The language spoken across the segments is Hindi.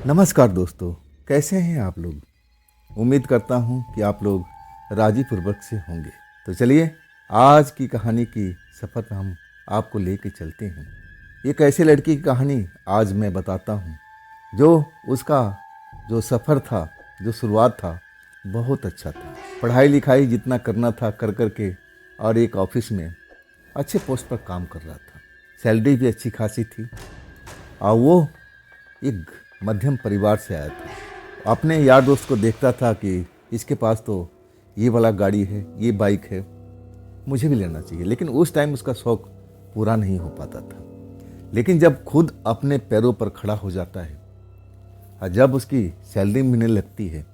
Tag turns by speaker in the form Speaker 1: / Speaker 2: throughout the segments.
Speaker 1: नमस्कार दोस्तों, कैसे हैं आप लोग। उम्मीद करता हूं कि आप लोग राजी पूर्वक से होंगे। तो चलिए आज की कहानी की सफ़र में हम आपको लेके चलते हैं। एक ऐसे लड़की की कहानी आज मैं बताता हूं जो उसका जो सफ़र था, जो शुरुआत था, बहुत अच्छा था। पढ़ाई लिखाई जितना करना था कर कर के और एक ऑफिस में अच्छे पोस्ट पर काम कर रहा था। सैलरी भी अच्छी खासी थी और वो एक मध्यम परिवार से आया था। अपने यार दोस्त को देखता था कि इसके पास तो ये वाला गाड़ी है, ये बाइक है, मुझे भी लेना चाहिए। लेकिन उस टाइम उसका शौक पूरा नहीं हो पाता था। लेकिन जब खुद अपने पैरों पर खड़ा हो जाता है और जब उसकी सैलरी मिलने लगती है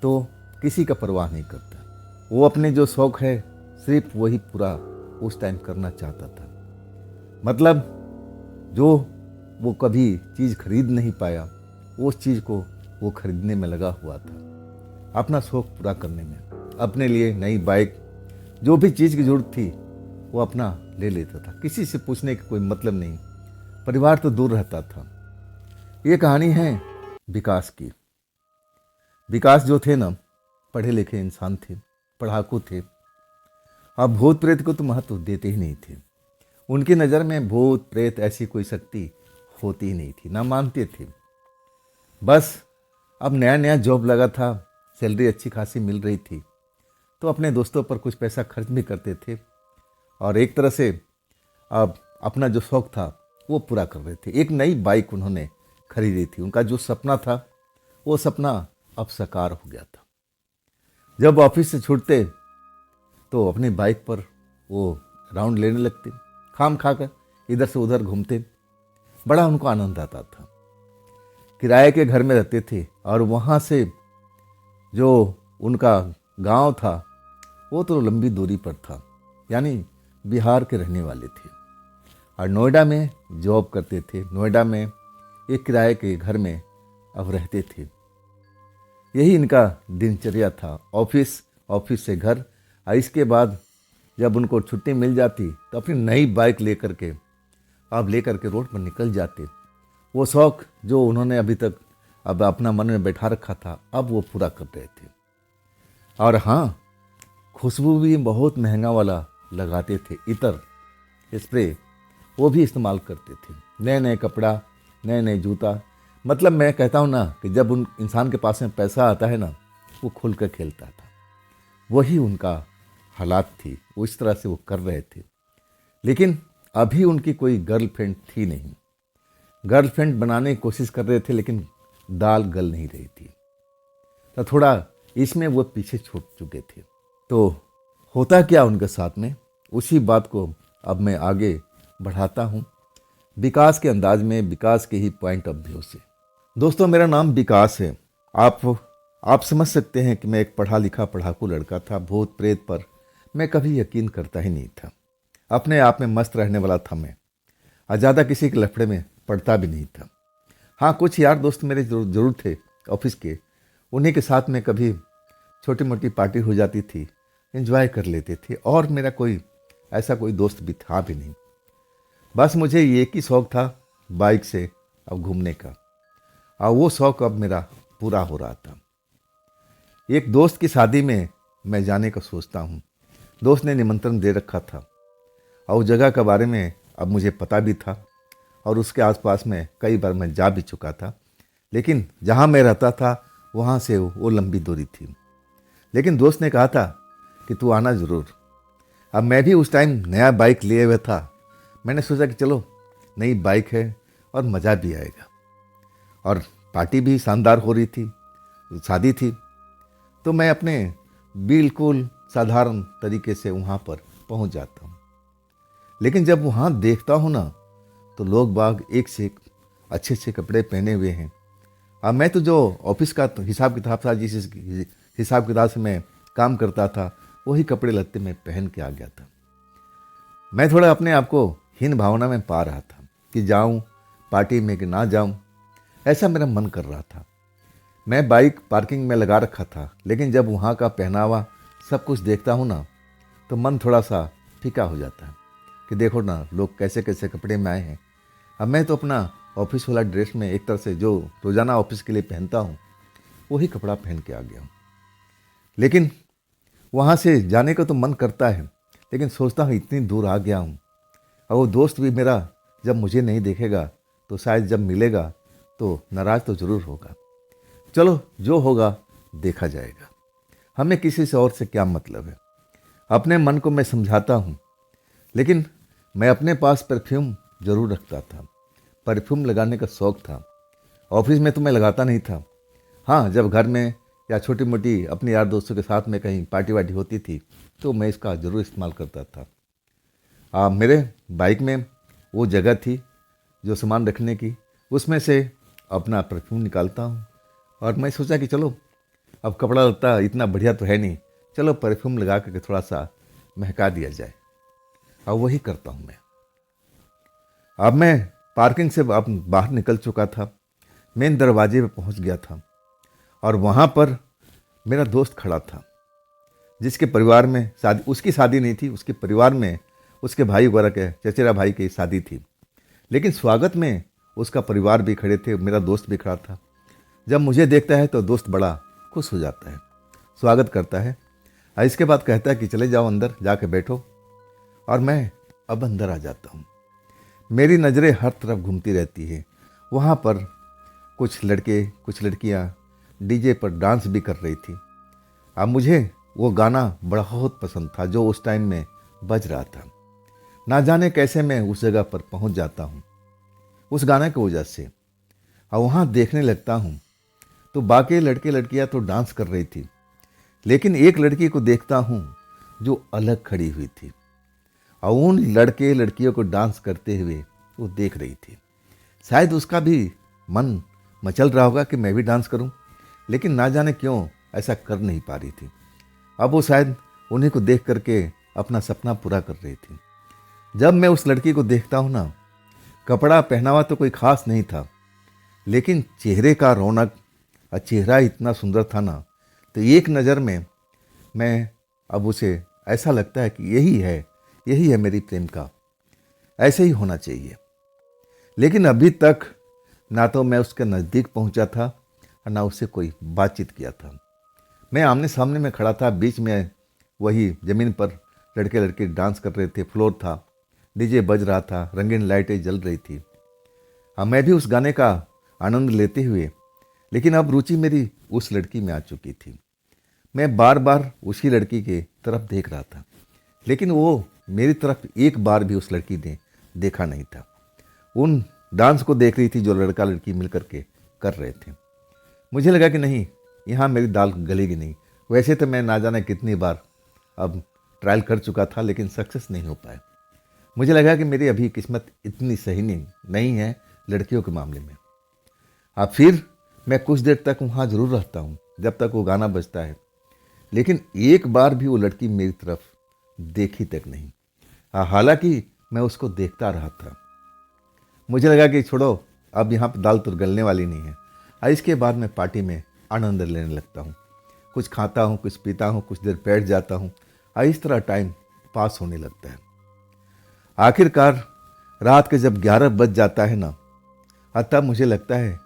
Speaker 1: तो किसी का परवाह नहीं करता। वो अपने जो शौक है सिर्फ वही पूरा उस टाइम करना चाहता था। मतलब जो वो कभी चीज़ खरीद नहीं पाया, उस चीज़ को वो खरीदने में लगा हुआ था, अपना शौक पूरा करने में। अपने लिए नई बाइक, जो भी चीज़ की ज़रूरत थी वो अपना ले लेता था। किसी से पूछने का कोई मतलब नहीं, परिवार तो दूर रहता था। ये कहानी है विकास की। विकास जो थे ना, पढ़े लिखे इंसान थे, पढ़ाकू थे। अब भूत प्रेत को तो महत्व देते ही नहीं थे। उनकी नज़र में भूत प्रेत ऐसी कोई शक्ति होती ही नहीं थी, ना मानते थे। बस अब नया नया जॉब लगा था, सैलरी अच्छी खासी मिल रही थी, तो अपने दोस्तों पर कुछ पैसा खर्च भी करते थे और एक तरह से अब अपना जो शौक था वो पूरा कर रहे थे। एक नई बाइक उन्होंने खरीदी थी। उनका जो सपना था वो सपना अब साकार हो गया था। जब ऑफिस से छूटते तो अपनी बाइक पर वो राउंड लेने लगते, खाम खाकर इधर से उधर घूमते। बड़ा उनको आनंद आता था। किराए के घर में रहते थे और वहाँ से जो उनका गांव था वो तो लंबी दूरी पर था, यानी बिहार के रहने वाले थे और नोएडा में जॉब करते थे। नोएडा में एक किराए के घर में अब रहते थे। यही इनका दिनचर्या था, ऑफिस, ऑफिस से घर। और इसके बाद जब उनको छुट्टी मिल जाती तो अपनी नई बाइक लेकर के रोड पर निकल जाते। वो शौक जो उन्होंने अभी तक अब अपना मन में बैठा रखा था, अब वो पूरा कर रहे थे। और हाँ, खुशबू भी बहुत महंगा वाला लगाते थे, इतर, स्प्रे, वो भी इस्तेमाल करते थे। नए नए कपड़ा, नए नए जूता। मतलब मैं कहता हूँ ना कि जब उन इंसान के पास में पैसा आता है ना, वो खुल कर खेलता था। वही उनका हालात थी, वो इस तरह से वो कर रहे थे। लेकिन अभी उनकी कोई गर्लफ्रेंड थी नहीं। गर्लफ्रेंड बनाने की कोशिश कर रहे थे लेकिन दाल गल नहीं रही थी, तो थोड़ा इसमें वो पीछे छूट चुके थे। तो होता क्या उनके साथ में, उसी बात को अब मैं आगे बढ़ाता हूँ विकास के अंदाज में, विकास के ही पॉइंट ऑफ व्यू से। दोस्तों, मेरा नाम विकास है। आप समझ सकते हैं कि मैं एक पढ़ा लिखा पढ़ाकू लड़का था। भूत प्रेत पर मैं कभी यकीन करता ही नहीं था। अपने आप में मस्त रहने वाला था मैं, और ज़्यादा किसी के लफड़े में पड़ता भी नहीं था। हाँ, कुछ यार दोस्त मेरे जरूर थे ऑफिस के, उन्हीं के साथ में कभी छोटी मोटी पार्टी हो जाती थी, एंजॉय कर लेते थे। और मेरा कोई ऐसा कोई दोस्त भी था भी नहीं। बस मुझे एक ही शौक था, बाइक से अब घूमने का, और वो शौक अब मेरा पूरा हो रहा था। एक दोस्त की शादी में मैं जाने का सोचता हूँ। दोस्त ने निमंत्रण दे रखा था और उस जगह के बारे में अब मुझे पता भी था और उसके आसपास में कई बार मैं जा भी चुका था। लेकिन जहाँ मैं रहता था वहाँ से वो लंबी दूरी थी। लेकिन दोस्त ने कहा था कि तू आना ज़रूर। अब मैं भी उस टाइम नया बाइक लिए हुए था। मैंने सोचा कि चलो, नई बाइक है और मज़ा भी आएगा, और पार्टी भी शानदार हो रही थी, शादी थी। तो मैं अपने बिल्कुल साधारण तरीके से वहाँ पर पहुँच जाता हूँ। लेकिन जब वहाँ देखता हूँ ना, तो लोग बाग एक से एक अच्छे अच्छे कपड़े पहने हुए हैं। अब मैं तो जो ऑफिस का हिसाब किताब था, जिस हिसाब किताब से मैं काम करता था, वही कपड़े लत्ते में पहन के आ गया था। मैं थोड़ा अपने आप को हीन भावना में पा रहा था कि जाऊं पार्टी में कि ना जाऊं, ऐसा मेरा मन कर रहा था। मैं बाइक पार्किंग में लगा रखा था, लेकिन जब वहाँ का पहनावा सब कुछ देखता हूँ ना, तो मन थोड़ा सा फीका हो जाता है कि देखो ना, लोग कैसे कैसे कपड़े में आए हैं। अब मैं तो अपना ऑफिस वाला ड्रेस में, एक तरह से जो रोज़ाना ऑफिस के लिए पहनता हूँ वही कपड़ा पहन के आ गया हूँ। लेकिन वहाँ से जाने का तो मन करता है, लेकिन सोचता हूँ इतनी दूर आ गया हूँ और वो दोस्त भी मेरा जब मुझे नहीं देखेगा तो शायद जब मिलेगा तो नाराज़ तो ज़रूर होगा। चलो जो होगा देखा जाएगा, हमें किसी से और से क्या मतलब है। अपने मन को मैं समझाता हूँ, लेकिन मैं अपने पास परफ्यूम ज़रूर रखता था। परफ्यूम लगाने का शौक़ था। ऑफिस में तो मैं लगाता नहीं था। हाँ, जब घर में या छोटी मोटी अपने यार दोस्तों के साथ में कहीं पार्टी वार्टी होती थी तो मैं इसका ज़रूर इस्तेमाल करता था। मेरे बाइक में वो जगह थी जो सामान रखने की, उसमें से अपना परफ्यूम निकालता हूँ और मैं सोचा कि चलो अब कपड़ा लत्ता इतना बढ़िया तो है नहीं, चलो परफ्यूम लगा करके थोड़ा सा महका दिया जाए। और वही करता हूँ मैं। अब मैं पार्किंग से अब बाहर निकल चुका था, मेन दरवाजे पे पहुँच गया था और वहाँ पर मेरा दोस्त खड़ा था जिसके परिवार में शादी, उसकी शादी नहीं थी, उसके परिवार में उसके भाई वगैरह के, चचेरा भाई की शादी थी, लेकिन स्वागत में उसका परिवार भी खड़े थे, मेरा दोस्त भी खड़ा था। जब मुझे देखता है तो दोस्त बड़ा खुश हो जाता है, स्वागत करता है और इसके बाद कहता है कि चले जाओ अंदर जाके बैठो। और मैं अब अंदर आ जाता हूँ। मेरी नज़रें हर तरफ घूमती रहती है। वहाँ पर कुछ लड़के कुछ लड़कियाँ डीजे पर डांस भी कर रही थी। अब मुझे वो गाना बहुत पसंद था जो उस टाइम में बज रहा था। ना जाने कैसे मैं उस जगह पर पहुंच जाता हूं उस गाने की वजह से, और वहां देखने लगता हूं तो बाकी लड़के लड़कियां तो डांस कर रही थी, लेकिन एक लड़की को देखता हूं जो अलग खड़ी हुई थी और उन लड़के लड़कियों को डांस करते हुए वो देख रही थी। शायद उसका भी मन मचल रहा होगा कि मैं भी डांस करूं, लेकिन ना जाने क्यों ऐसा कर नहीं पा रही थी। अब वो शायद उन्हीं को देख करके अपना सपना पूरा कर रही थी। जब मैं उस लड़की को देखता हूँ ना, कपड़ा पहनावा तो कोई खास नहीं था, लेकिन चेहरे का रौनक और चेहरा इतना सुंदर था ना, तो एक नज़र में मैं अब उसे ऐसा लगता है कि यही है मेरी प्रेम का, ऐसे ही होना चाहिए। लेकिन अभी तक ना तो मैं उसके नज़दीक पहुंचा था और ना उससे कोई बातचीत किया था। मैं आमने सामने में खड़ा था, बीच में वही ज़मीन पर लड़के लड़के डांस कर रहे थे, फ्लोर था, डीजे बज रहा था, रंगीन लाइटें जल रही थी। हाँ, मैं भी उस गाने का आनंद लेते हुए, लेकिन अब रुचि मेरी उस लड़की में आ चुकी थी। मैं बार बार उसी लड़की के तरफ देख रहा था, लेकिन वो मेरी तरफ एक बार भी उस लड़की ने देखा नहीं था। उन डांस को देख रही थी जो लड़का लड़की मिल करके कर रहे थे। मुझे लगा कि नहीं, यहाँ मेरी दाल गलेगी नहीं। वैसे तो मैं ना जाने कितनी बार अब ट्रायल कर चुका था, लेकिन सक्सेस नहीं हो पाया। मुझे लगा कि मेरी अभी किस्मत इतनी सही नहीं है लड़कियों के मामले में। अब फिर मैं कुछ देर तक वहाँ ज़रूर रहता हूँ जब तक वो गाना बजता है, लेकिन एक बार भी वो लड़की मेरी तरफ देखी तक नहीं। हालांकि मैं उसको देखता रहा था। मुझे लगा कि छोड़ो, अब यहाँ पर दाल तो गलने वाली नहीं है। इसके बाद मैं पार्टी में आनंद लेने लगता हूँ, कुछ खाता हूँ, कुछ पीता हूँ, कुछ देर बैठ जाता हूँ, इस तरह टाइम पास होने लगता है। आखिरकार रात के जब 11 बज जाता है ना, तब मुझे लगता है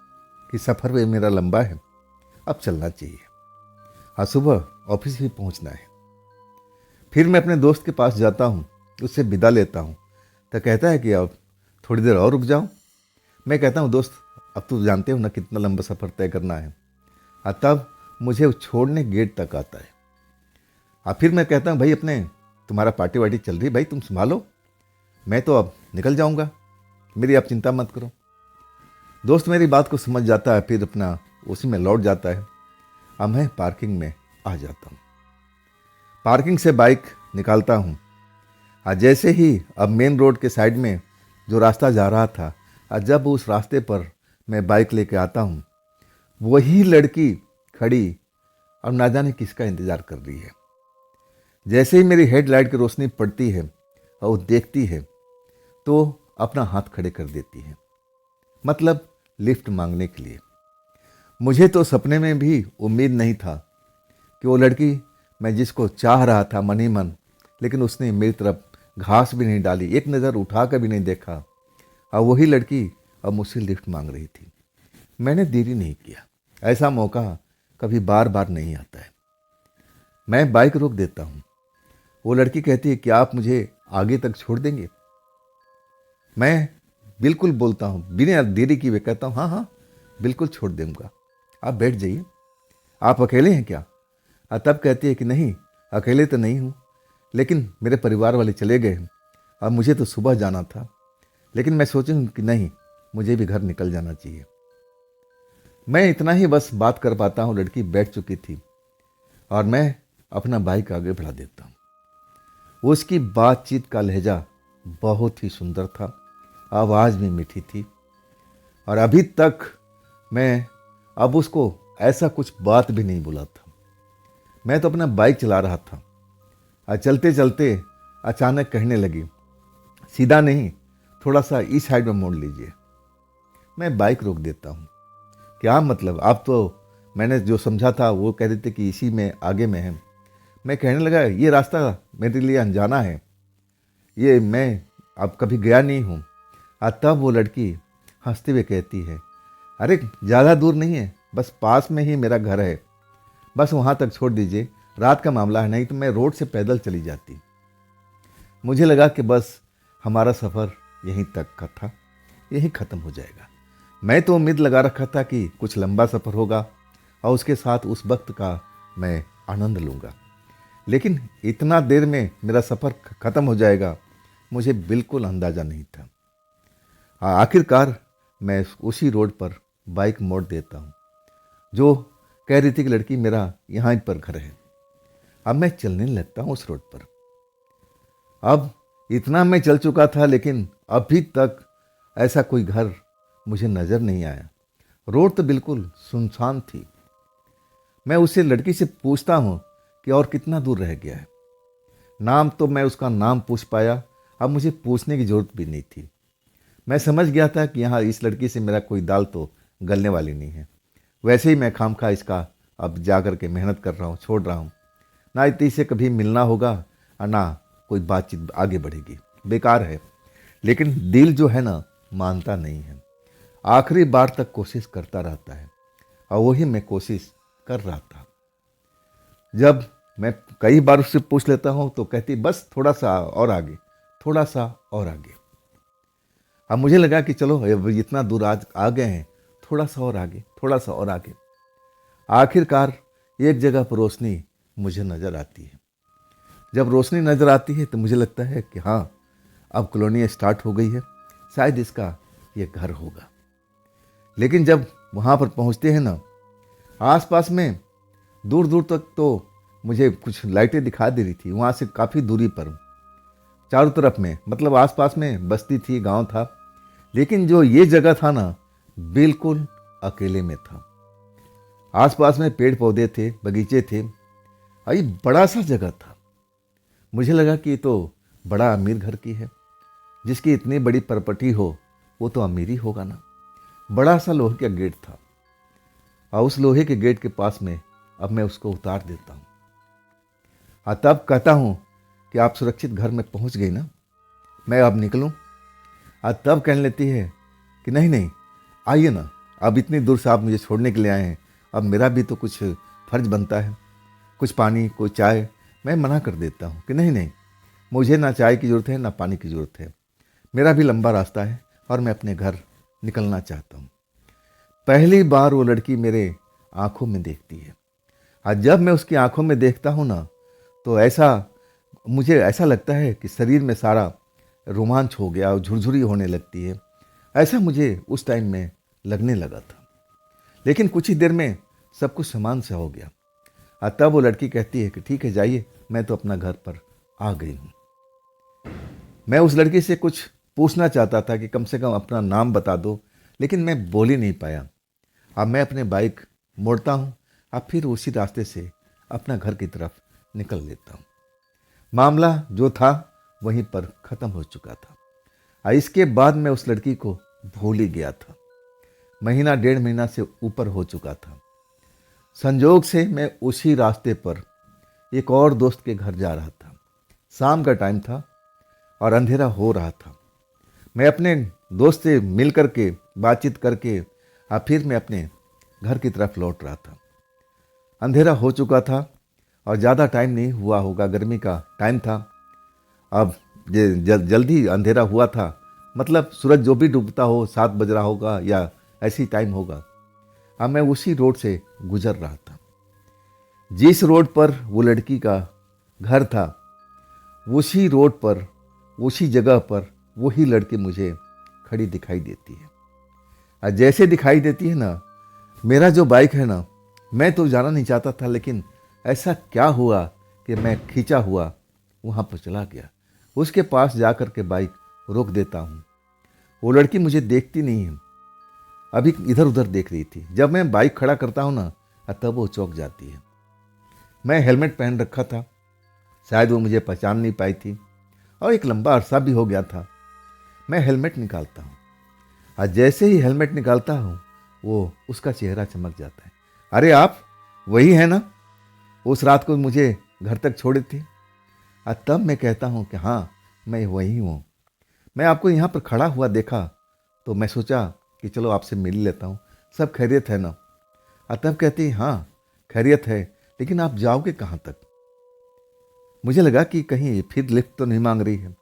Speaker 1: कि सफ़र भी मेरा लंबा है, अब चलना चाहिए। सुबह ऑफिस भी पहुंचना है। फिर मैं अपने दोस्त के पास जाता हूं, उससे विदा लेता हूं, तो कहता है कि अब थोड़ी देर और रुक जाओ। मैं कहता हूं दोस्त, अब तो जानते हो ना कितना लंबा सफ़र तय करना है। तब मुझे छोड़ने गेट तक आता है। फिर मैं कहता हूं भाई, तुम्हारा पार्टी वार्टी चल रही, भाई तुम संभालो, मैं तो अब निकल जाऊंगा, मेरी आप चिंता मत करो। दोस्त मेरी बात को समझ जाता है, फिर अपना उसी में लौट जाता है। अब मैं पार्किंग में आ जाता हूँ। पार्किंग से बाइक निकालता हूँ। जैसे ही अब मेन रोड के साइड में जो रास्ता जा रहा था, जब उस रास्ते पर मैं बाइक लेके आता हूँ, वही लड़की खड़ी और ना जाने किसका इंतज़ार कर रही है। जैसे ही मेरी हेडलाइट की रोशनी पड़ती है और वो देखती है तो अपना हाथ खड़े कर देती है, मतलब लिफ्ट मांगने के लिए। मुझे तो सपने में भी उम्मीद नहीं था कि वो लड़की, मैं जिसको चाह रहा था मन ही मन, लेकिन उसने मेरी तरफ घास भी नहीं डाली, एक नज़र उठा कर भी नहीं देखा, और वही लड़की और मुझसे लिफ्ट मांग रही थी। मैंने देरी नहीं किया, ऐसा मौका कभी बार बार नहीं आता है। मैं बाइक रोक देता हूँ। वो लड़की कहती है, क्या आप मुझे आगे तक छोड़ देंगे? मैं बिल्कुल बोलता हूँ, बिना देरी किए कहता हूँ, हाँ हाँ बिल्कुल छोड़ दूंगा, आप बैठ जाइए। आप अकेले हैं क्या? तब कहती है कि नहीं, अकेले तो नहीं हूँ, लेकिन मेरे परिवार वाले चले गए हैं और मुझे तो सुबह जाना था, लेकिन मैं सोचूं कि नहीं, मुझे भी घर निकल जाना चाहिए। मैं इतना ही बस बात कर पाता हूँ। लड़की बैठ चुकी थी और मैं अपना बाइक आगे बढ़ा देता हूँ। उसकी बातचीत का लहजा बहुत ही सुंदर था, आवाज़ भी मीठी थी, और अभी तक मैं अब उसको ऐसा कुछ बात भी नहीं बोला था। मैं तो अपना बाइक चला रहा था और चलते चलते अचानक कहने लगी, सीधा नहीं, थोड़ा सा इस साइड में मोड़ लीजिए। मैं बाइक रोक देता हूँ। क्या मतलब? आप तो, मैंने जो समझा था वो कह रहे थे कि इसी में आगे में है। मैं कहने लगा, ये रास्ता मेरे लिए अनजाना है, ये मैं अब कभी गया नहीं हूँ। तब वो लड़की हंसते हुए कहती है, अरे ज़्यादा दूर नहीं है, बस पास में ही मेरा घर है, बस वहाँ तक छोड़ दीजिए, रात का मामला है, नहीं तो मैं रोड से पैदल चली जाती। मुझे लगा कि बस हमारा सफ़र यहीं तक का था, यहीं ख़त्म हो जाएगा। मैं तो उम्मीद लगा रखा था कि कुछ लंबा सफ़र होगा और उसके साथ उस वक्त का मैं आनंद लूँगा, लेकिन इतना देर में मेरा सफ़र ख़त्म हो जाएगा, मुझे बिल्कुल अंदाज़ा नहीं था। आखिरकार मैं उसी रोड पर बाइक मोड़ देता हूँ जो कह रही थी कि लड़की मेरा यहाँ पर घर है। अब मैं चलने लगता हूँ उस रोड पर। अब इतना मैं चल चुका था, लेकिन अभी तक ऐसा कोई घर मुझे नज़र नहीं आया। रोड तो बिल्कुल सुनसान थी। मैं उससे लड़की से पूछता हूँ कि और कितना दूर रह गया है। नाम तो मैं उसका नाम पूछ पाया, अब मुझे पूछने की ज़रूरत भी नहीं थी। मैं समझ गया था कि यहाँ इस लड़की से मेरा कोई दाल तो गलने वाली नहीं है। वैसे ही मैं खामखा इसका अब जा कर के मेहनत कर रहा हूँ, छोड़ रहा हूँ। ना इतनी से कभी मिलना होगा और ना कोई बातचीत आगे बढ़ेगी, बेकार है। लेकिन दिल जो है ना, मानता नहीं है, आखिरी बार तक कोशिश करता रहता है, और वही मैं कोशिश कर रहा था। जब मैं कई बार उससे पूछ लेता हूँ तो कहती बस थोड़ा सा और आगे, थोड़ा सा और आगे। अब मुझे लगा कि चलो अब इतना दूर आज आ गए हैं, थोड़ा सा और आगे, थोड़ा सा और आगे। आखिरकार एक जगह पर रोशनी मुझे नज़र आती है। जब रोशनी नज़र आती है तो मुझे लगता है कि हाँ, अब कॉलोनी स्टार्ट हो गई है, शायद इसका ये घर होगा। लेकिन जब वहाँ पर पहुँचते हैं ना, आसपास में दूर दूर तक तो मुझे कुछ लाइटें दिखा दे रही थी। वहाँ से काफ़ी दूरी पर चारों तरफ में, मतलब आसपास में बस्ती थी, गांव था, लेकिन जो ये जगह था ना, बिल्कुल अकेले में था। आसपास में पेड़ पौधे थे, बगीचे थे, और ये बड़ा सा जगह था। मुझे लगा कि ये तो बड़ा अमीर घर की है, जिसकी इतनी बड़ी प्रॉपर्टी हो वो तो अमीर ही होगा ना। बड़ा सा लोहे का गेट था, और उस लोहे के गेट के पास में अब मैं उसको उतार देता हूँ। तब कहता हूँ कि आप सुरक्षित घर में पहुँच गई ना, मैं अब निकलूँ? तब कहने लेती है कि नहीं नहीं, आइए ना, अब इतनी दूर से आप मुझे छोड़ने के लिए आए हैं, अब मेरा भी तो कुछ फर्ज बनता है, कुछ पानी, कोई चाय। मैं मना कर देता हूँ कि नहीं नहीं, मुझे ना चाय की ज़रूरत है ना पानी की ज़रूरत है, मेरा भी लंबा रास्ता है और मैं अपने घर निकलना चाहता हूँ। पहली बार वो लड़की मेरे आँखों में देखती है, और जब मैं उसकी आँखों में देखता हूँ ना, तो मुझे ऐसा लगता है कि शरीर में सारा रोमांच हो गया और झुरझुरी होने लगती है। ऐसा मुझे उस टाइम में लगने लगा था, लेकिन कुछ ही देर में सब कुछ समान सा हो गया। तब वो लड़की कहती है कि ठीक है, जाइए, मैं तो अपना घर पर आ गई हूँ। मैं उस लड़की से कुछ पूछना चाहता था कि कम से कम अपना नाम बता दो, लेकिन मैं बोल ही नहीं पाया। अब मैं अपने बाइक मोड़ता हूँ, अब फिर उसी रास्ते से अपना घर की तरफ निकल लेता हूँ। मामला जो था वहीं पर ख़त्म हो चुका था, और इसके बाद मैं उस लड़की को भूल ही गया था। महीना 1.5 महीना से ऊपर हो चुका था। संजोग से मैं उसी रास्ते पर एक और दोस्त के घर जा रहा था। शाम का टाइम था और अंधेरा हो रहा था। मैं अपने दोस्त से मिल करके बातचीत करके फिर मैं अपने घर की तरफ लौट रहा था। अंधेरा हो चुका था और ज़्यादा टाइम नहीं हुआ होगा, गर्मी का टाइम था। अब जल्दी अंधेरा हुआ था, मतलब सूरज जो भी डूबता हो 7 बज रहा होगा या ऐसी टाइम होगा। अब मैं उसी रोड से गुजर रहा था। जिस रोड पर वो लड़की का घर था, उसी रोड पर, उसी जगह पर वही लड़की मुझे खड़ी दिखाई देती है। और जैसे दिखाई देती है ना, मेरा जो बाइक है ना, मैं तो जाना नहीं चाहता था, लेकिन ऐसा क्या हुआ कि मैं खींचा हुआ वहाँ पर चला गया। उसके पास जा कर के बाइक रोक देता हूँ। वो लड़की मुझे देखती नहीं है, अभी इधर उधर देख रही थी। जब मैं बाइक खड़ा करता हूँ ना, तब वो चौंक जाती है। मैं हेलमेट पहन रखा था, शायद वो मुझे पहचान नहीं पाई थी, और एक लंबा अरसा भी हो गया था। मैं हेलमेट निकालता हूँ और जैसे ही हेलमेट निकालता हूँ, वो उसका चेहरा चमक जाता है। अरे आप वही है ना, उस रात को मुझे घर तक छोड़ी थी। और तब मैं कहता हूँ कि हाँ, मैं वही हूँ। मैं आपको यहाँ पर खड़ा हुआ देखा तो मैं सोचा कि चलो आपसे मिल लेता हूँ, सब खैरियत है ना। और तब कहती हाँ खैरियत है, लेकिन आप जाओगे कहाँ तक। मुझे लगा कि कहीं फिर लिफ्ट तो नहीं मांग रही है,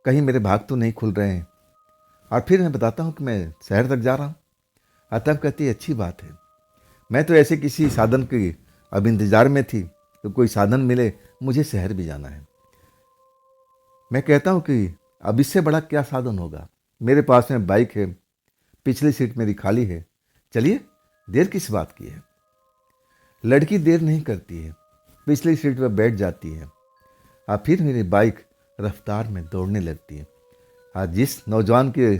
Speaker 1: कहीं मेरे भाग तो नहीं खुल रहे हैं। और फिर मैं बताता हूँ कि मैं शहर तक जा रहा हूँ। और तब कहती है अच्छी बात है, मैं तो ऐसे किसी साधन की अब इंतजार में थी, तो कोई साधन मिले, मुझे शहर भी जाना है। मैं कहता हूँ कि अब इससे बड़ा क्या साधन होगा, मेरे पास में बाइक है, पिछली सीट मेरी खाली है, चलिए, देर किस बात की है। लड़की देर नहीं करती है, पिछली सीट पर बैठ जाती है और फिर मेरी बाइक रफ्तार में दौड़ने लगती है। और जिस नौजवान के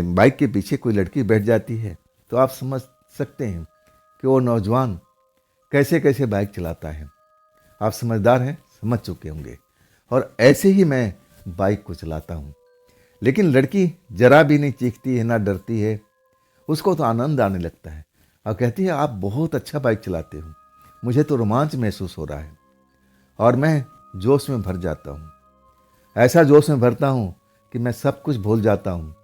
Speaker 1: बाइक के पीछे कोई लड़की बैठ जाती है, तो आप समझ सकते हैं कि वो नौजवान कैसे कैसे बाइक चलाता है। आप समझदार हैं, समझ चुके होंगे। और ऐसे ही मैं बाइक को चलाता हूँ, लेकिन लड़की जरा भी नहीं चीखती है, ना डरती है। उसको तो आनंद आने लगता है और कहती है आप बहुत अच्छा बाइक चलाते हो, मुझे तो रोमांच महसूस हो रहा है। और मैं जोश में भर जाता हूँ, ऐसा जोश में भरता हूँ कि मैं सब कुछ भूल जाता हूँ,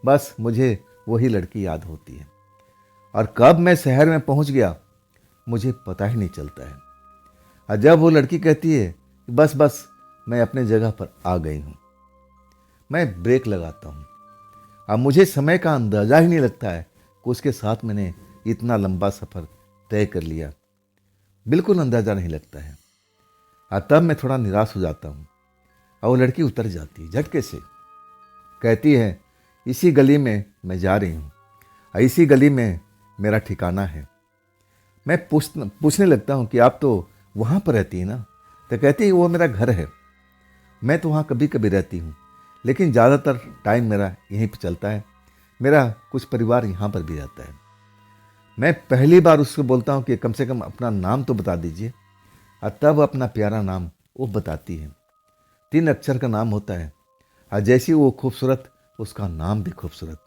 Speaker 1: बस मुझे वही लड़की याद होती है। और कब मैं शहर में पहुँच गया मुझे पता ही नहीं चलता है। और जब वो लड़की कहती है कि बस बस, मैं अपने जगह पर आ गई हूँ, मैं ब्रेक लगाता हूँ। अब मुझे समय का अंदाज़ा ही नहीं लगता है कि उसके साथ मैंने इतना लंबा सफ़र तय कर लिया, बिल्कुल अंदाज़ा नहीं लगता है। और तब मैं थोड़ा निराश हो जाता हूँ। और वो लड़की उतर जाती है झटके से, कहती है इसी गली में मैं जा रही हूँ और इसी गली में मेरा ठिकाना है। मैं पूछने लगता हूँ कि आप तो वहाँ पर रहती है ना। तो कहती है वो मेरा घर है, मैं तो वहाँ कभी कभी रहती हूँ, लेकिन ज़्यादातर टाइम मेरा यहीं पर चलता है, मेरा कुछ परिवार यहाँ पर भी रहता है। मैं पहली बार उसको बोलता हूँ कि कम से कम अपना नाम तो बता दीजिए। और तब अपना प्यारा नाम वो बताती है। 3 अक्षर का नाम होता है, और जैसी वो खूबसूरत, उसका नाम भी खूबसूरत।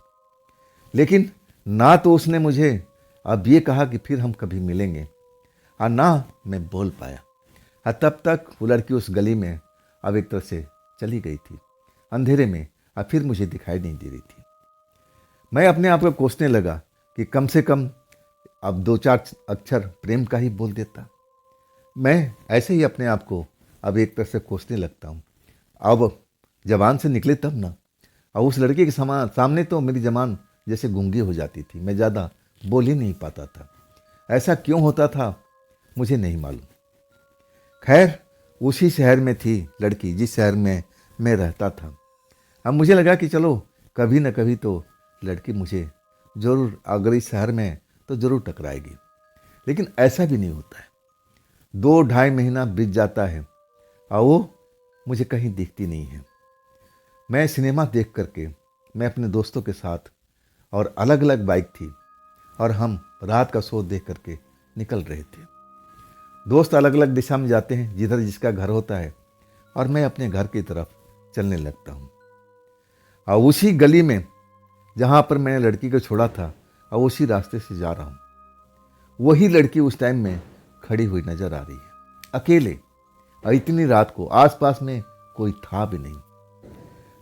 Speaker 1: लेकिन ना तो उसने मुझे अब ये कहा कि फिर हम कभी मिलेंगे, और ना मैं बोल पाया। और तब तक वो लड़की उस गली में अब एक तरह से चली गई थी, अंधेरे में, और फिर मुझे दिखाई नहीं दे रही थी। मैं अपने आप को कोसने लगा कि कम से कम अब 2-4 अक्षर प्रेम का ही बोल देता। मैं ऐसे ही अपने आप को अब एक तरह से कोसने लगता हूँ। अब जबान से निकले तब ना, और उस लड़के के सामने तो मेरी जबान जैसे गूंगी हो जाती थी, मैं ज़्यादा बोल ही नहीं पाता था। ऐसा क्यों होता था मुझे नहीं मालूम। खैर, उसी शहर में थी लड़की जिस शहर में मैं रहता था। अब मुझे लगा कि चलो कभी न कभी तो लड़की मुझे ज़रूर, अगर इस शहर में तो ज़रूर टकराएगी। लेकिन ऐसा भी नहीं होता है। 2-2.5 महीना बीत जाता है और वो मुझे कहीं दिखती नहीं है। मैं सिनेमा देख करके, मैं अपने दोस्तों के साथ, और अलग अलग बाइक थी, और हम रात का शो देख करके निकल रहे थे। दोस्त अलग अलग दिशा में जाते हैं, जिधर जिसका घर होता है, और मैं अपने घर की तरफ चलने लगता हूँ। और उसी गली में जहाँ पर मैंने लड़की को छोड़ा था, और उसी रास्ते से जा रहा हूँ। वही लड़की उस टाइम में खड़ी हुई नजर आ रही है, अकेले, और इतनी रात को, आसपास में कोई था भी नहीं।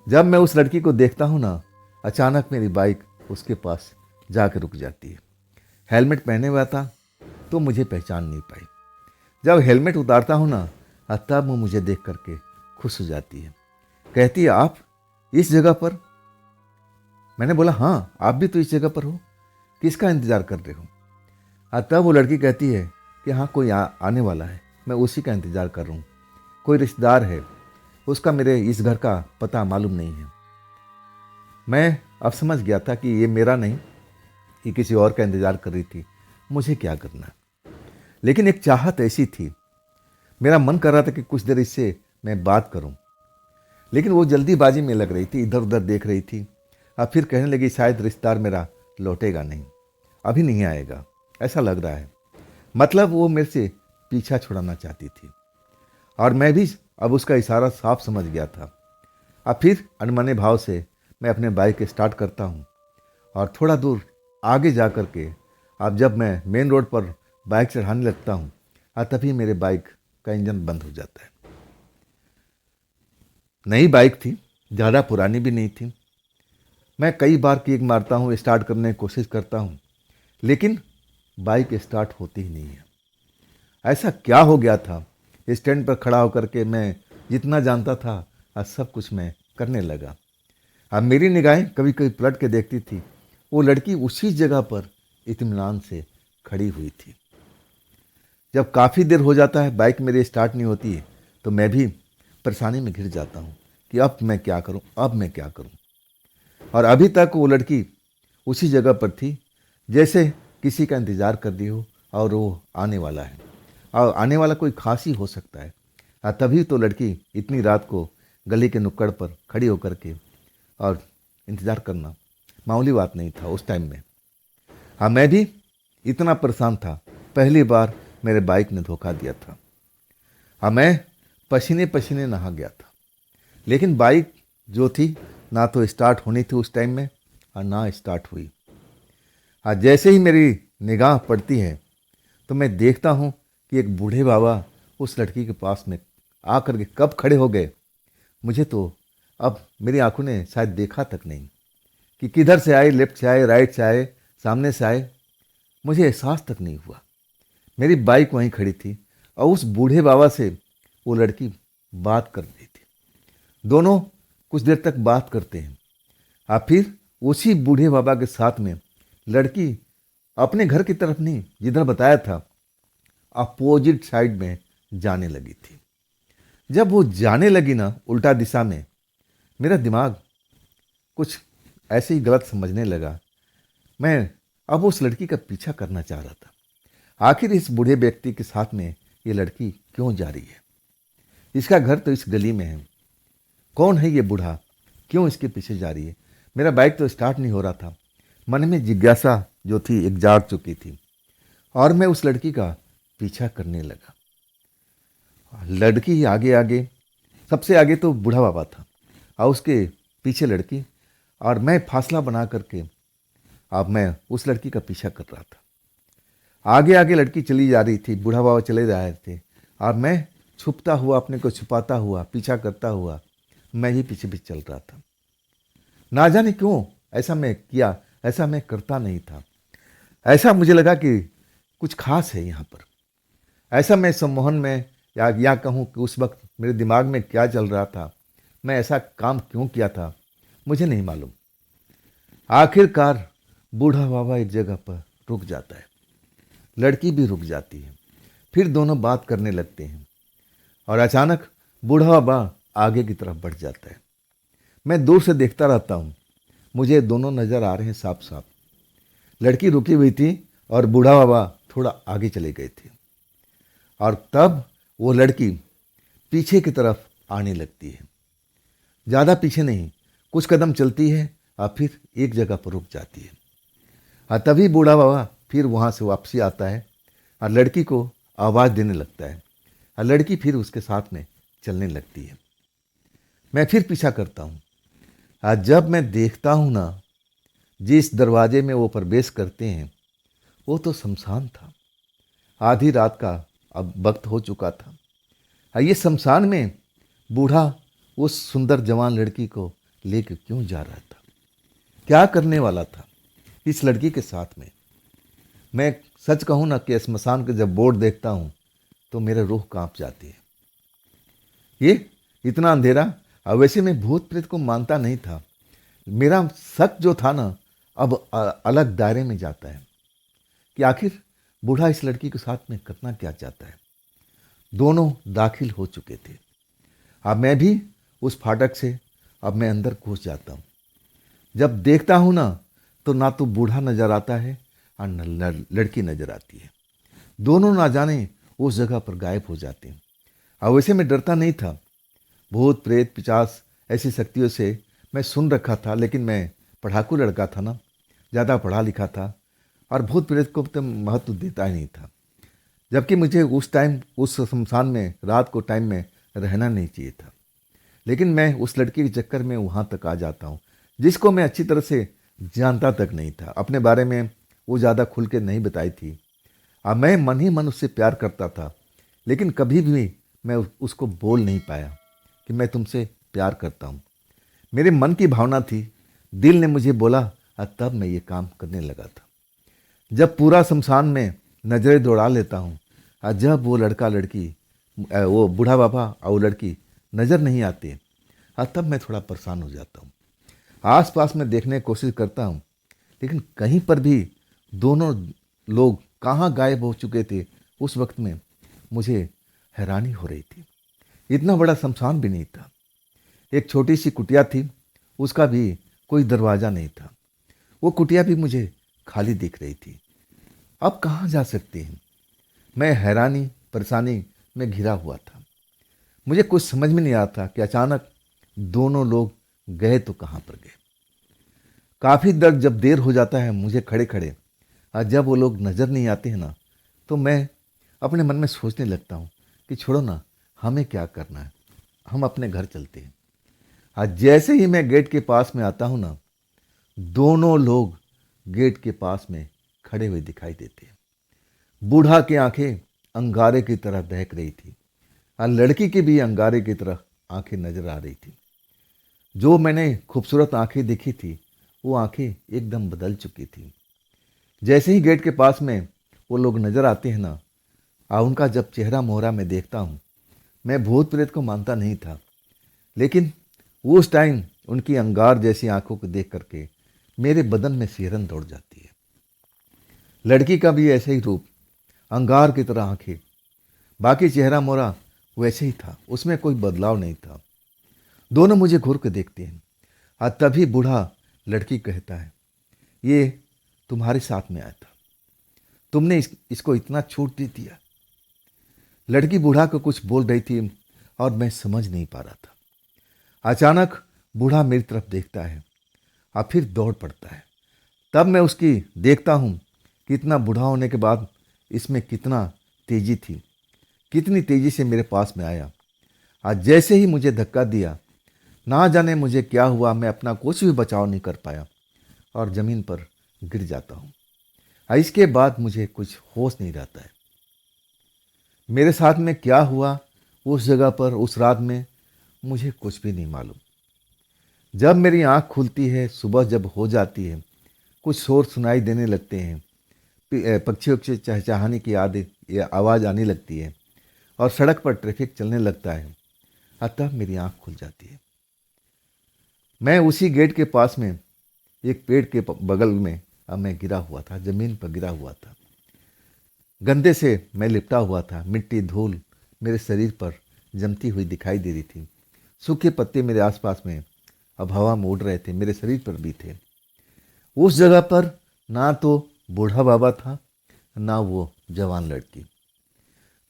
Speaker 1: जब मैं उस लड़की को देखता हूँ ना, अचानक मेरी बाइक उसके पास जाकर रुक जाती है। हेलमेट पहने हुआ था तो मुझे पहचान नहीं पाई। जब हेलमेट उतारता हूँ ना, तब वो मुझे देख करके खुश हो जाती है। कहती है, आप इस जगह पर? मैंने बोला, हाँ, आप भी तो इस जगह पर हो, किसका इंतज़ार कर रहे हो? तब वो लड़की कहती है कि हाँ, कोई आने वाला है, मैं उसी का इंतज़ार कर रहा हूँ। कोई रिश्तेदार है, उसका मेरे इस घर का पता मालूम नहीं है। मैं अब समझ गया था कि ये मेरा नहीं, ये किसी और का इंतज़ार कर रही थी। मुझे क्या करना? लेकिन एक चाहत ऐसी थी, मेरा मन कर रहा था कि कुछ देर इससे मैं बात करूं। लेकिन वो जल्दीबाजी में लग रही थी, इधर उधर देख रही थी। अब फिर कहने लगी, शायद रिश्तेदार मेरा लौटेगा नहीं, अभी नहीं आएगा, ऐसा लग रहा है। मतलब वो मेरे से पीछा छुड़ाना चाहती थी, और मैं भी अब उसका इशारा साफ समझ गया था। अब फिर अनमने भाव से मैं अपने बाइक स्टार्ट करता हूँ, और थोड़ा दूर आगे जा कर के अब जब मैं मेन रोड पर बाइक चढ़ाने लगता हूँ, तभी मेरे बाइक का इंजन बंद हो जाता है। नई बाइक थी, ज़्यादा पुरानी भी नहीं थी। मैं कई बार किक मारता हूँ, स्टार्ट करने की कोशिश करता हूँ, लेकिन बाइक स्टार्ट होती ही नहीं है। ऐसा क्या हो गया था? स्टैंड पर खड़ा होकर के मैं जितना जानता था आज सब कुछ मैं करने लगा। अब मेरी निगाहें कभी कभी पलट के देखती थी, वो लड़की उसी जगह पर इत्मीनान से खड़ी हुई थी। जब काफ़ी देर हो जाता है, बाइक मेरी स्टार्ट नहीं होती है, तो मैं भी परेशानी में घिर जाता हूँ कि अब मैं क्या करूँ, अब मैं क्या करूँ। और अभी तक वो लड़की उसी जगह पर थी, जैसे किसी का इंतज़ार कर रही हो, और वो आने वाला है, और आने वाला कोई खास ही हो सकता है। तभी तो लड़की इतनी रात को गली के नुक्कड़ पर खड़ी होकर के और इंतज़ार करना मामूली बात नहीं था उस टाइम में। हाँ, मैं भी इतना परेशान था, पहली बार मेरे बाइक ने धोखा दिया था। हाँ, मैं पसीने पसीने नहा गया था, लेकिन बाइक जो थी ना तो स्टार्ट होनी थी उस टाइम में, और ना स्टार्ट हुई। हाँ, जैसे ही मेरी निगाह पड़ती है तो मैं देखता हूँ कि एक बूढ़े बाबा उस लड़की के पास में आकर के कब खड़े हो गए। मुझे तो अब मेरी आंखों ने शायद देखा तक नहीं कि किधर से आए, लेफ्ट से आए, राइट से आए, सामने से आए, मुझे एहसास तक नहीं हुआ। मेरी बाइक वहीं खड़ी थी, और उस बूढ़े बाबा से वो लड़की बात कर रही थी। दोनों कुछ देर तक बात करते हैं, और फिर उसी बूढ़े बाबा के साथ में लड़की अपने घर की तरफ नहीं, जिधर बताया था, अपोजिट साइड में जाने लगी थी। जब वो जाने लगी ना उल्टा दिशा में, मेरा दिमाग कुछ ऐसे ही गलत समझने लगा। मैं अब उस लड़की का पीछा करना चाह रहा था। आखिर इस बूढ़े व्यक्ति के साथ में ये लड़की क्यों जा रही है? इसका घर तो इस गली में है। कौन है ये बूढ़ा? क्यों इसके पीछे जा रही है? मेरा बाइक तो स्टार्ट नहीं हो रहा था। मन में जिज्ञासा जो थी एक जाग चुकी थी, और मैं उस लड़की का पीछा करने लगा। लड़की आगे आगे, सबसे आगे तो बूढ़ा बाबा था, और उसके पीछे लड़की, और मैं फासला बना करके अब मैं उस लड़की का पीछा कर रहा था। आगे आगे लड़की चली जा रही थी, बूढ़ा बाबा चले जा रहे थे, और मैं छुपता हुआ, अपने को छुपाता हुआ, पीछा करता हुआ मैं ही पीछे पीछे चल रहा था। ना जाने क्यों ऐसा मैं किया, ऐसा मैं करता नहीं था। ऐसा मुझे लगा कि कुछ खास है यहाँ पर। ऐसा मैं सम्मोहन में या कहूँ कि उस वक्त मेरे दिमाग में क्या चल रहा था, मैं ऐसा काम क्यों किया था, मुझे नहीं मालूम। आखिरकार बूढ़ा बाबा एक जगह पर रुक जाता है, लड़की भी रुक जाती है, फिर दोनों बात करने लगते हैं, और अचानक बूढ़ा बाबा आगे की तरफ बढ़ जाता है। मैं दूर से देखता रहता हूँ, मुझे दोनों नज़र आ रहे हैं साफ साफ। लड़की रुकी हुई थी और बूढ़ा बाबा थोड़ा आगे चले गए थे, और तब वो लड़की पीछे की तरफ आने लगती है। ज़्यादा पीछे नहीं, कुछ कदम चलती है और फिर एक जगह पर रुक जाती है। और तभी बूढ़ा बाबा फिर वहाँ से वापसी आता है और लड़की को आवाज़ देने लगता है, और लड़की फिर उसके साथ में चलने लगती है। मैं फिर पीछा करता हूँ। आज जब मैं देखता हूँ ना, जिस दरवाजे में वो प्रवेश करते हैं वो तो शमशान था। आधी रात का अब वक्त हो चुका था, और ये शमशान में बूढ़ा उस सुंदर जवान लड़की को लेकर क्यों जा रहा था? क्या करने वाला था इस लड़की के साथ में। मैं सच कहूँ ना कि स्मशान के जब बोर्ड देखता हूँ तो मेरे रूह कांप जाती है। ये इतना अंधेरा। अब वैसे मैं भूत प्रेत को मानता नहीं था। मेरा शक जो था ना अब अलग दायरे में जाता है कि आखिर बूढ़ा इस लड़की के साथ में करना क्या चाहता है। दोनों दाखिल हो चुके थे। अब मैं भी उस फाटक से अब मैं अंदर घुस जाता हूँ। जब देखता हूँ ना तो ना तो बूढ़ा नजर आता है और न लड़की नजर आती है। दोनों ना जाने उस जगह पर गायब हो जाते हैं। अब वैसे मैं डरता नहीं था। भूत प्रेत पिशाच ऐसी शक्तियों से मैं सुन रखा था, लेकिन मैं पढ़ाकू लड़का था ना, ज़्यादा पढ़ा लिखा था और भूत प्रेत को तो महत्व देता ही नहीं था। जबकि मुझे उस टाइम उस शमशान में रात को टाइम में रहना नहीं चाहिए था। लेकिन मैं उस लड़की के चक्कर में वहाँ तक आ जाता हूँ जिसको मैं अच्छी तरह से जानता तक नहीं था। अपने बारे में वो ज़्यादा खुल के नहीं बताई थी। अब मैं मन ही मन उससे प्यार करता था, लेकिन कभी भी मैं उसको बोल नहीं पाया कि मैं तुमसे प्यार करता हूँ। मेरे मन की भावना थी, दिल ने मुझे बोला और तब मैं ये काम करने लगा था। जब पूरा शमशान में नजरें दौड़ा लेता हूँ और जब वो लड़का लड़की वो बूढ़ा बाबा और वो लड़की नज़र नहीं आते और तब मैं थोड़ा परेशान हो जाता हूँ। आस पास में देखने की कोशिश करता हूँ, लेकिन कहीं पर भी दोनों लोग कहाँ गायब हो चुके थे। उस वक्त में मुझे हैरानी हो रही थी। इतना बड़ा शमशान भी नहीं था। एक छोटी सी कुटिया थी, उसका भी कोई दरवाज़ा नहीं था। वो कुटिया भी मुझे खाली दिख रही थी। अब कहाँ जा सकते हैं। मैं हैरानी परेशानी में घिरा हुआ था। मुझे कुछ समझ में नहीं आता कि अचानक दोनों लोग गए तो कहाँ पर गए। काफ़ी जब देर हो जाता है मुझे खड़े खड़े, और जब वो लोग नज़र नहीं आते हैं ना तो मैं अपने मन में सोचने लगता हूँ कि छोड़ो ना, हमें क्या करना है, हम अपने घर चलते हैं। आज जैसे ही मैं गेट के पास में आता हूँ ना, दोनों लोग गेट के पास में खड़े हुए दिखाई देते हैं। बूढ़ा की आंखें अंगारे की तरह दहक रही थी और लड़की की भी अंगारे की तरह आंखें नजर आ रही थी। जो मैंने खूबसूरत आंखें देखी थी वो आंखें एकदम बदल चुकी थी। जैसे ही गेट के पास में वो लोग नजर आते हैं ना, उनका जब चेहरा मोहरा मैं देखता हूँ, मैं भूत प्रेत को मानता नहीं था, लेकिन उस टाइम उनकी अंगार जैसी आंखों को देख करके मेरे बदन में सिहरन दौड़ जाती है। लड़की का भी ऐसे ही रूप, अंगार की तरह आंखें, बाकी चेहरा मोहरा वैसे ही था, उसमें कोई बदलाव नहीं था। दोनों मुझे घूर के देखते हैं और तभी बूढ़ा लड़की कहता है, ये तुम्हारे साथ में आया था, तुमने इसको इतना छूट दे दिया। लड़की बूढ़ा को कुछ बोल रही थी और मैं समझ नहीं पा रहा था। अचानक बूढ़ा मेरी तरफ देखता है और फिर दौड़ पड़ता है। तब मैं उसकी देखता हूँ कि इतना बूढ़ा होने के बाद इसमें कितना तेजी थी, कितनी तेजी से मेरे पास में आया। आज जैसे ही मुझे धक्का दिया, ना जाने मुझे क्या हुआ, मैं अपना कुछ भी बचाव नहीं कर पाया और ज़मीन पर गिर जाता हूँ। इसके बाद मुझे कुछ होश नहीं रहता है। मेरे साथ में क्या हुआ उस जगह पर उस रात में मुझे कुछ भी नहीं मालूम। जब मेरी आँख खुलती है, सुबह जब हो जाती है, कुछ शोर सुनाई देने लगते हैं, पक्षियों के चहचहाने की आवाज़ आने लगती है और सड़क पर ट्रैफिक चलने लगता है, तब मेरी आँख खुल जाती है। मैं उसी गेट के पास में एक पेड़ के बगल में मैं गिरा हुआ था, ज़मीन पर गिरा हुआ था। गंदे से मैं लिपटा हुआ था, मिट्टी धूल मेरे शरीर पर जमती हुई दिखाई दे रही थी। सूखे पत्ते मेरे आसपास में अब हवा में उड़ रहे थे, मेरे शरीर पर भी थे। उस जगह पर ना तो बूढ़ा बाबा था, ना वो जवान लड़की।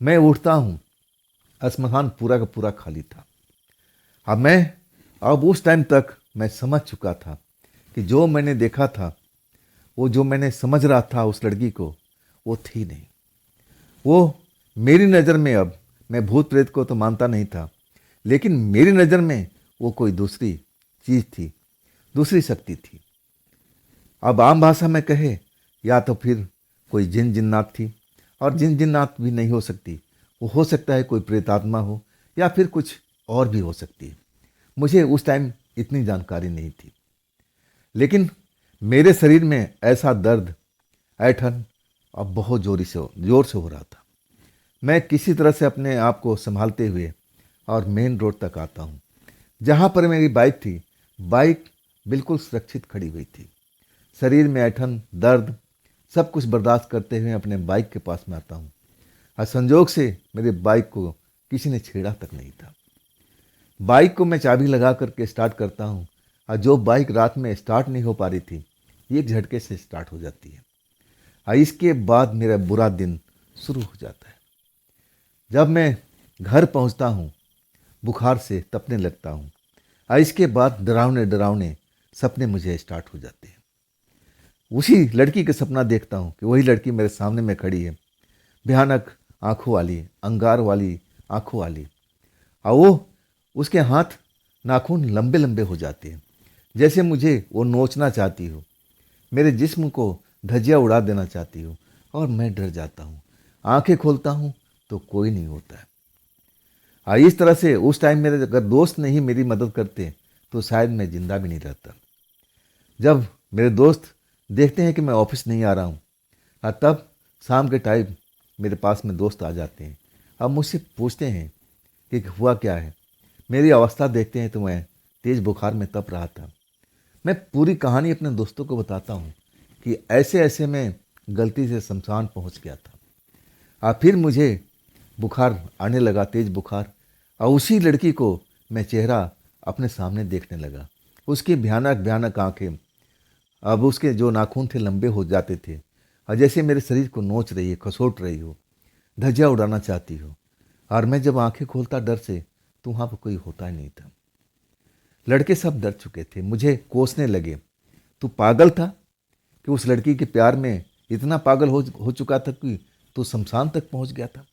Speaker 1: मैं उठता हूँ, स्मशान पूरा का पूरा खाली था। अब उस टाइम तक मैं समझ चुका था कि जो मैंने देखा था, वो जो मैंने समझ रहा था उस लड़की को, वो थी नहीं। वो मेरी नज़र में, अब मैं भूत प्रेत को तो मानता नहीं था, लेकिन मेरी नज़र में वो कोई दूसरी चीज़ थी, दूसरी शक्ति थी। अब आम भाषा में कहे या तो फिर कोई जिन जिन्नात थी, और जिन जिन्नात भी नहीं हो सकती, वो हो सकता है कोई प्रेतात्मा हो या फिर कुछ और भी हो सकती है। मुझे उस टाइम इतनी जानकारी नहीं थी, लेकिन मेरे शरीर में ऐसा दर्द, ऐंठन अब बहुत जोर से हो रहा था। मैं किसी तरह से अपने आप को संभालते हुए और मेन रोड तक आता हूँ, जहाँ पर मेरी बाइक थी। बाइक बिल्कुल सुरक्षित खड़ी हुई थी। शरीर में ऐंठन, दर्द सब कुछ बर्दाश्त करते हुए अपने बाइक के पास में आता हूँ, और संजोग से मेरे बाइक को किसी ने छेड़ा तक नहीं था। बाइक को मैं चाबी लगा करके स्टार्ट करता हूँ, और जो बाइक रात में स्टार्ट नहीं हो पा रही थी, एक झटके से स्टार्ट हो जाती है। और इसके बाद मेरा बुरा दिन शुरू हो जाता है। जब मैं घर पहुँचता हूँ, बुखार से तपने लगता हूँ, और इसके बाद डरावने डरावने सपने मुझे स्टार्ट हो जाते हैं। उसी लड़की का सपना देखता हूँ कि वही लड़की मेरे सामने में खड़ी है, भयानक आँखों वाली, अंगार वाली आँखों वाली, और वो उसके हाथ नाखून लंबे लंबे हो जाते हैं, जैसे मुझे वो नोचना चाहती हो, मेरे जिस्म को धज्जियाँ उड़ा देना चाहती हो। और मैं डर जाता हूँ। आंखें खोलता हूँ तो कोई नहीं होता है। इस तरह से उस टाइम मेरे अगर दोस्त नहीं मेरी मदद करते तो शायद मैं जिंदा भी नहीं रहता। जब मेरे दोस्त देखते हैं कि मैं ऑफिस नहीं आ रहा हूँ, तब शाम के टाइम मेरे पास में दोस्त आ जाते हैं। अब मुझसे पूछते हैं कि हुआ क्या है। मेरी अवस्था देखते हैं तो मैं तेज़ बुखार में तप रहा था। मैं पूरी कहानी अपने दोस्तों को बताता हूँ कि ऐसे ऐसे मैं गलती से शमशान पहुँच गया था। फिर मुझे बुखार आने लगा, तेज़ बुखार, और उसी लड़की को मैं चेहरा अपने सामने देखने लगा। उसकी भयानक भयानक आंखें, अब उसके जो नाखून थे लंबे हो जाते थे, और जैसे मेरे शरीर को नोच रही है, खसोट रही हो, धज्जियाँ उड़ाना चाहती हो। और मैं जब आंखें खोलता डर से, तो वहाँ पर कोई होता ही नहीं था। लड़के सब डर चुके थे, मुझे कोसने लगे। तू पागल था कि उस लड़की के प्यार में इतना पागल हो चुका था कि तू शमशान तक पहुँच गया था।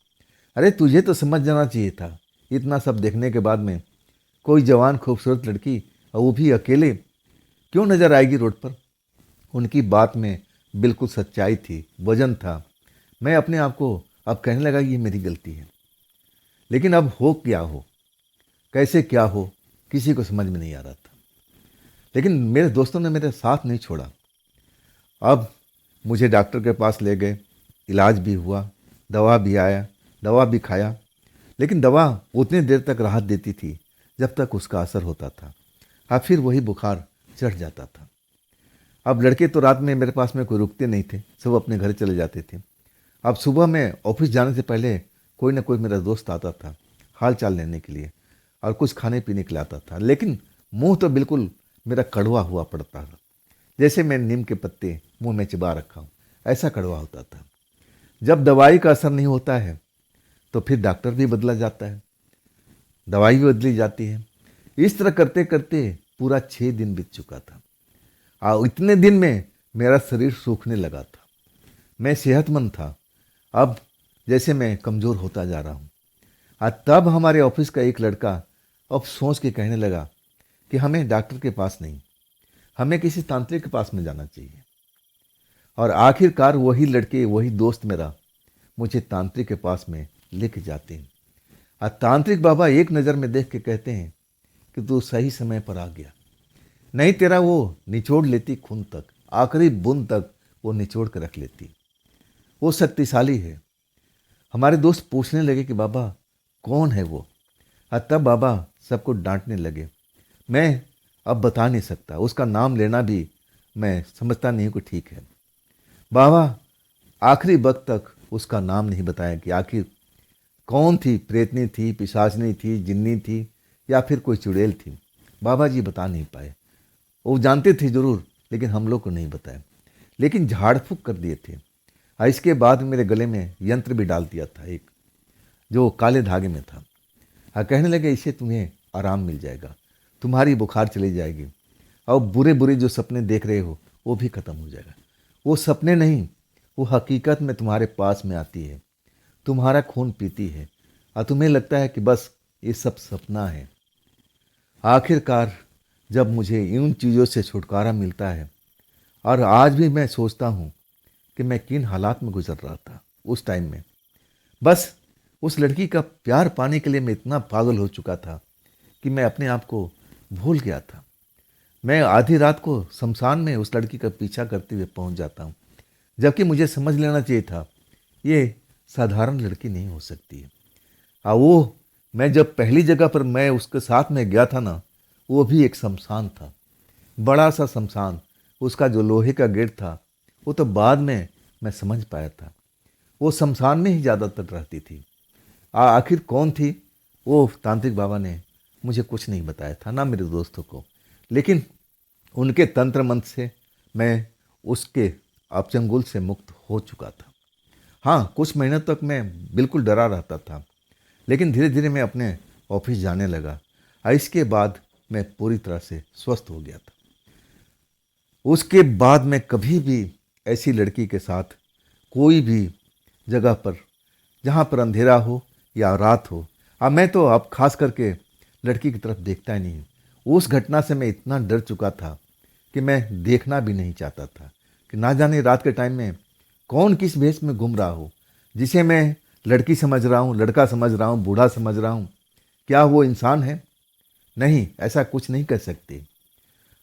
Speaker 1: अरे तुझे तो समझ जाना चाहिए था, इतना सब देखने के बाद में कोई जवान खूबसूरत लड़की, और वो भी अकेले, क्यों नजर आएगी रोड पर। उनकी बात में बिल्कुल सच्चाई थी, वजन था। मैं अपने आप को अब कहने लगा ये मेरी गलती है। लेकिन अब हो क्या हो, कैसे क्या हो, किसी को समझ में नहीं आ रहा था। लेकिन मेरे दोस्तों ने मेरे साथ नहीं छोड़ा। अब मुझे डॉक्टर के पास ले गए, इलाज भी हुआ, दवा भी आया, दवा भी खाया। लेकिन दवा उतनी देर तक राहत देती थी जब तक उसका असर होता था, फिर वही बुखार चढ़ जाता था। अब लड़के तो रात में मेरे पास में कोई रुकते नहीं थे, सब अपने घर चले जाते थे। अब सुबह में ऑफिस जाने से पहले कोई ना कोई मेरा दोस्त आता था हाल चाल लेने के लिए, और कुछ खाने पीने के लिए आता था। लेकिन मुंह तो बिल्कुल मेरा कड़वा हुआ पड़ता था, जैसे मैं नीम के पत्ते मुंह में चिबा रखा हूँ, ऐसा कड़वा होता था। जब दवाई का असर नहीं होता है तो फिर डॉक्टर भी बदला जाता है, दवाई भी बदली जाती है। इस तरह करते करते पूरा 6 दिन बीत चुका था, और इतने दिन में मेरा शरीर सूखने लगा था। मैं सेहतमंद था, अब जैसे मैं कमज़ोर होता जा रहा हूँ। तब हमारे ऑफिस का एक लड़का अब सोच के कहने लगा कि हमें डॉक्टर के पास नहीं, हमें किसी तांत्रिक के पास में जाना चाहिए। और आखिरकार वही लड़के, वही दोस्त मेरा मुझे तांत्रिक के पास में लेके जाते हैं। और तांत्रिक बाबा एक नज़र में देख के कहते हैं कि तू सही समय पर आ गया, नहीं तेरा वो निचोड़ लेती खून तक, आखिरी बूंद तक वो निचोड़ कर रख लेती। वो शक्तिशाली है। हमारे दोस्त पूछने लगे कि बाबा कौन है वो। तब बाबा सबको डांटने लगे। मैं अब बता नहीं सकता, उसका नाम लेना भी मैं समझता नहीं कि ठीक है। बाबा आखिरी वक्त तक उसका नाम नहीं बताया कि आखिर कौन थी, प्रेतनी थी, पिशाचनी थी, जिन्नी थी, या फिर कोई चुड़ैल थी। बाबा जी बता नहीं पाए। वो जानते थे जरूर, लेकिन हम लोग को नहीं बताया। लेकिन झाड़ फूक कर दिए थे। इसके बाद मेरे गले में यंत्र भी डाल दिया था, एक जो काले धागे में था। कहने लगे इससे तुम्हें आराम मिल जाएगा, तुम्हारी बुखार चली जाएगी, और बुरे बुरे जो सपने देख रहे हो वो भी खत्म हो जाएगा। वो सपने नहीं, वो हकीकत में तुम्हारे पास में आती है, तुम्हारा खून पीती है, और तुम्हें लगता है कि बस ये सब सपना है। आखिरकार जब मुझे इन चीज़ों से छुटकारा मिलता है, और आज भी मैं सोचता हूँ कि मैं किन हालात में गुजर रहा था उस टाइम में। बस उस लड़की का प्यार पाने के लिए मैं इतना पागल हो चुका था कि मैं अपने आप को भूल गया था। मैं आधी रात को शमशान में उस लड़की का पीछा करते हुए पहुंच जाता हूं, जबकि मुझे समझ लेना चाहिए था ये साधारण लड़की नहीं हो सकती है। वो मैं जब पहली जगह पर मैं उसके साथ में गया था ना, वो भी एक शमशान था, बड़ा सा शमशान। उसका जो लोहे का गेट था वो तो बाद में मैं समझ पाया था, वो शमशान में ही ज़्यादातर रहती थी। आखिर कौन थी वो तांत्रिक बाबा ने मुझे कुछ नहीं बताया था, ना मेरे दोस्तों को। लेकिन उनके तंत्र मंत्र से मैं उसके अपचंगुल से मुक्त हो चुका था। हाँ, कुछ महीनों तक मैं बिल्कुल डरा रहता था, लेकिन धीरे धीरे मैं अपने ऑफिस जाने लगा और इसके बाद मैं पूरी तरह से स्वस्थ हो गया था। उसके बाद मैं कभी भी ऐसी लड़की के साथ कोई भी जगह पर जहाँ पर अंधेरा हो या रात हो, मैं तो अब खास करके लड़की की तरफ देखता ही नहीं हूँ। उस घटना से मैं इतना डर चुका था कि मैं देखना भी नहीं चाहता था कि ना जाने रात के टाइम में कौन किस भेष में घूम रहा हो, जिसे मैं लड़की समझ रहा हूँ, लड़का समझ रहा हूँ, बूढ़ा समझ रहा हूँ। क्या वो इंसान है? नहीं, ऐसा कुछ नहीं कर सकते।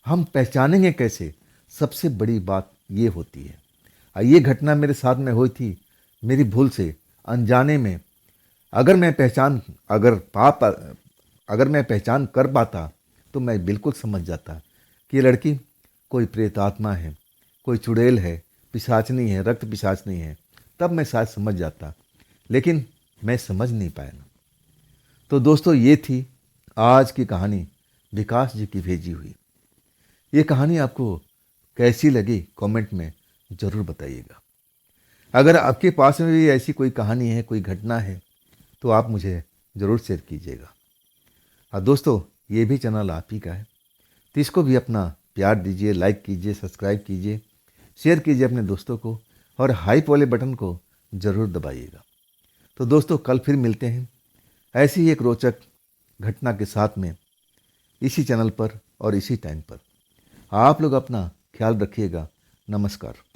Speaker 1: हम पहचानेंगे कैसे? सबसे बड़ी बात ये होती है। ये घटना मेरे साथ में हुई थी मेरी भूल से, अनजाने में। अगर मैं पहचान अगर पाप अगर मैं पहचान कर पाता तो मैं बिल्कुल समझ जाता कि ये लड़की कोई प्रेत आत्मा है, कोई चुड़ैल है, पिशाचनी है, रक्त पिशाचनी है, तब मैं शायद समझ जाता। लेकिन मैं समझ नहीं पाया ना। तो दोस्तों, ये थी आज की कहानी विकास जी की भेजी हुई। ये कहानी आपको कैसी लगी कमेंट में ज़रूर बताइएगा। अगर आपके पास में भी ऐसी कोई कहानी है, कोई घटना है, तो आप मुझे ज़रूर शेयर कीजिएगा। और दोस्तों, ये भी चैनल आप ही का है, तो इसको भी अपना प्यार दीजिए, लाइक कीजिए, सब्सक्राइब कीजिए, शेयर कीजिए अपने दोस्तों को और हाइप वाले बटन को ज़रूर दबाइएगा। तो दोस्तों, कल फिर मिलते हैं ऐसी ही एक रोचक घटना के साथ में, इसी चैनल पर और इसी टाइम पर। आप लोग अपना ख्याल रखिएगा। नमस्कार।